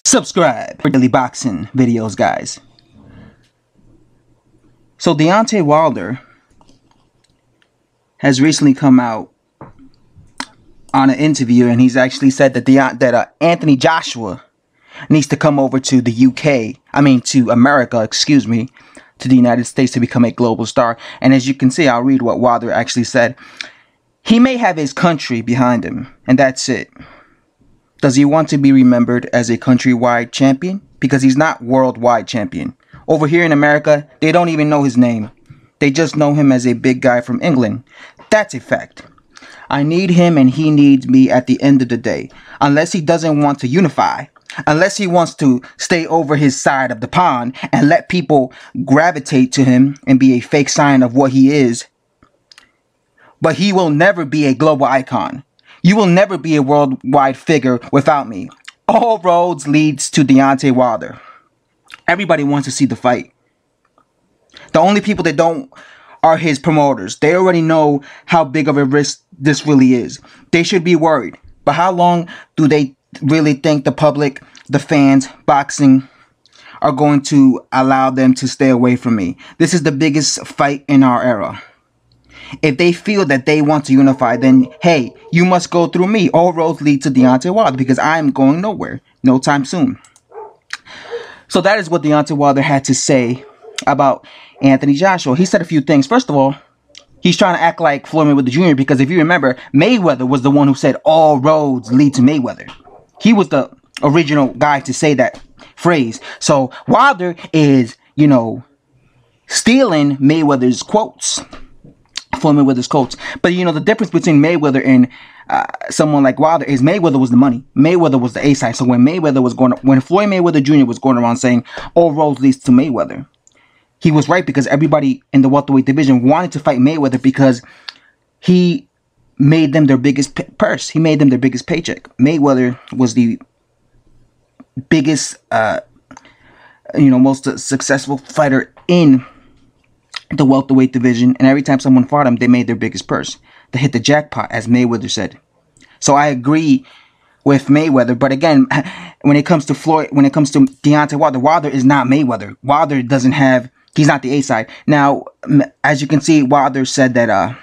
Subscribe for daily boxing videos, guys. So Deontay Wilder has recently come out on an interview, and he's actually said that Anthony Joshua needs to come over to the to America, to the United States to become a global star. And as you can see, I'll read what Wilder actually said. He may have his country behind him, and that's it. Does he want to be remembered as a countrywide champion? Because he's not worldwide champion. Over here in America, they don't even know his name. They just know him as a big guy from England. That's a fact. I need him and he needs me at the end of the day. Unless he doesn't want to unify. Unless he wants to stay over his side of the pond and let people gravitate to him and be a fake sign of what he is. But he will never be a global icon. You will never be a worldwide figure without me. All roads leads to Deontay Wilder. Everybody wants to see the fight. The only people that don't are his promoters. They already know how big of a risk this really is. They should be worried. But how long do they really think the public, the fans, boxing are going to allow them to stay away from me? This is the biggest fight in our era. If they feel that they want to unify, then hey, you must go through me. All roads lead to Deontay Wilder because I'm going nowhere no time soon. So that is what Deontay Wilder had to say about Anthony Joshua. He said a few things. First of all, he's trying to act like Floyd Mayweather Jr. because if you remember, Mayweather was the one who said all roads lead to Mayweather. He was the original guy to say that phrase. So Wilder is, stealing Mayweather's quotes. Floyd Mayweather's quotes. But the difference between Mayweather and someone like Wilder is Mayweather was the money. Mayweather was the A side. So when when Floyd Mayweather Jr. was going around saying all roads leads to Mayweather, he was right because everybody in the welterweight division wanted to fight Mayweather because he made them their biggest purse. He made them their biggest paycheck. Mayweather was the biggest, most successful fighter in the welterweight division, and every time someone fought him, they made their biggest purse. They hit the jackpot, as Mayweather said. So I agree with Mayweather, but again, when it comes to Deontay Wilder, Wilder is not Mayweather. Wilder he's not the A side. Now, as you can see, Wilder said that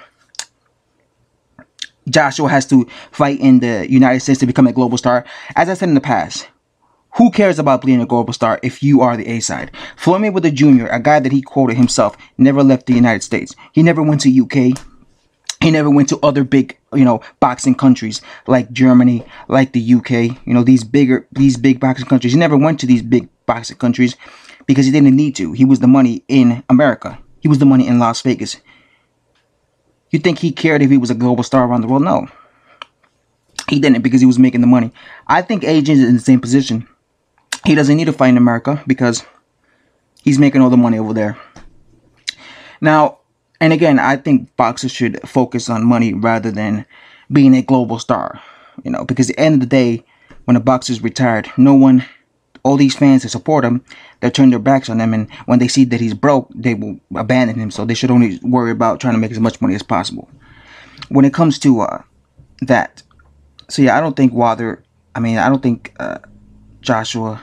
Joshua has to fight in the United States to become a global star. As I said in the past, who cares about being a global star if you are the A side? Floyd Mayweather Jr., a guy that he quoted himself, never left the United States. He never went to UK. He never went to other big, boxing countries like Germany, like the UK. These big boxing countries. He never went to these big boxing countries because he didn't need to. He was the money in America. He was the money in Las Vegas. You think he cared if he was a global star around the world? No. He didn't because he was making the money. I think AJ is in the same position. He doesn't need to fight in America because he's making all the money over there. Now, and again, I think boxers should focus on money rather than being a global star. Because at the end of the day, when a boxer's retired, all these fans that support him, they'll turn their backs on him. And when they see that he's broke, they will abandon him. So they should only worry about trying to make as much money as possible. When it comes to that. So yeah, I don't think Joshua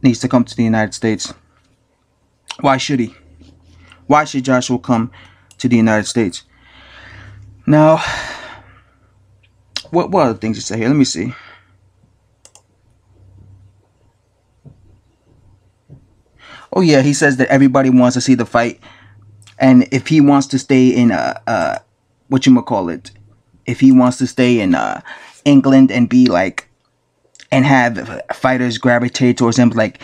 needs to come to the United States. Why should he? Why should Joshua come to the United States? Now, what other things to say here? Let me see. Oh yeah, he says that everybody wants to see the fight, and if he wants to stay in if he wants to stay in England and be like, and have fighters gravitate towards him, like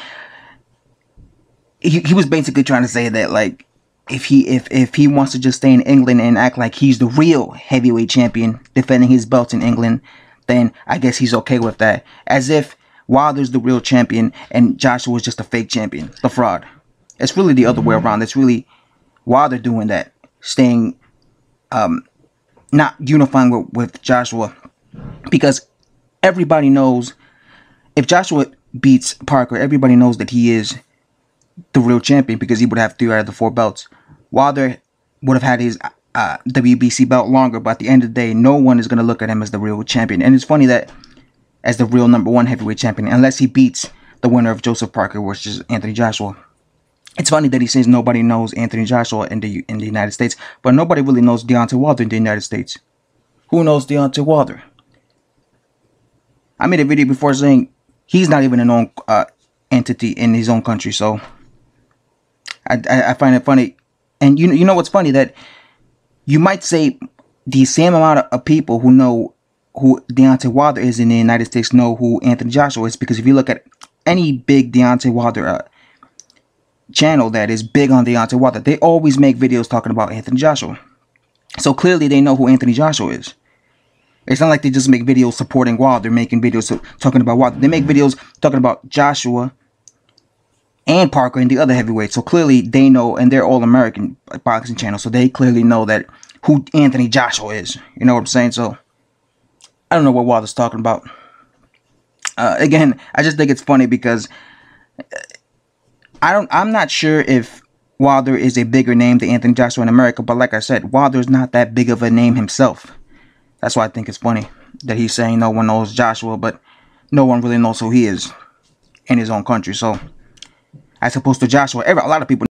he was basically trying to say that like if he wants to just stay in England and act like he's the real heavyweight champion defending his belt in England, then I guess he's okay with that. As if Wilder's the real champion and Joshua was just a fake champion, the fraud. It's really the other way around. It's really Wilder doing that, staying, not unifying with Joshua, because everybody knows if Joshua beats Parker, everybody knows that he is the real champion because he would have 3 out of the 4 belts. Wilder would have had his WBC belt longer, but at the end of the day, no one is going to look at him as the real champion. And it's funny that as the real #1 heavyweight champion, unless he beats the winner of Joseph Parker, which is Anthony Joshua. It's funny that he says nobody knows Anthony Joshua in the United States, but nobody really knows Deontay Wilder in the United States. Who knows Deontay Wilder? I made a video before saying he's not even a known entity in his own country, so I find it funny. And you know what's funny? That you might say the same amount of people who know who Deontay Wilder is in the United States know who Anthony Joshua is, because if you look at any big Deontay Wilder channel that is big on Deontay Wilder, they always make videos talking about Anthony Joshua. So clearly they know who Anthony Joshua is. It's not like they just make videos supporting Wilder, making videos talking about Wilder. They make videos talking about Joshua and Parker and the other heavyweights. So clearly they know, and they're all American boxing channels, so they clearly know that who Anthony Joshua is. You know what I'm saying? So I don't know what Wilder's talking about. Again, I just think it's funny because I'm not sure if Wilder is a bigger name than Anthony Joshua in America, but like I said, Wilder's not that big of a name himself. That's why I think it's funny that he's saying no one knows Joshua, but no one really knows who he is in his own country. So, as opposed to Joshua, a lot of people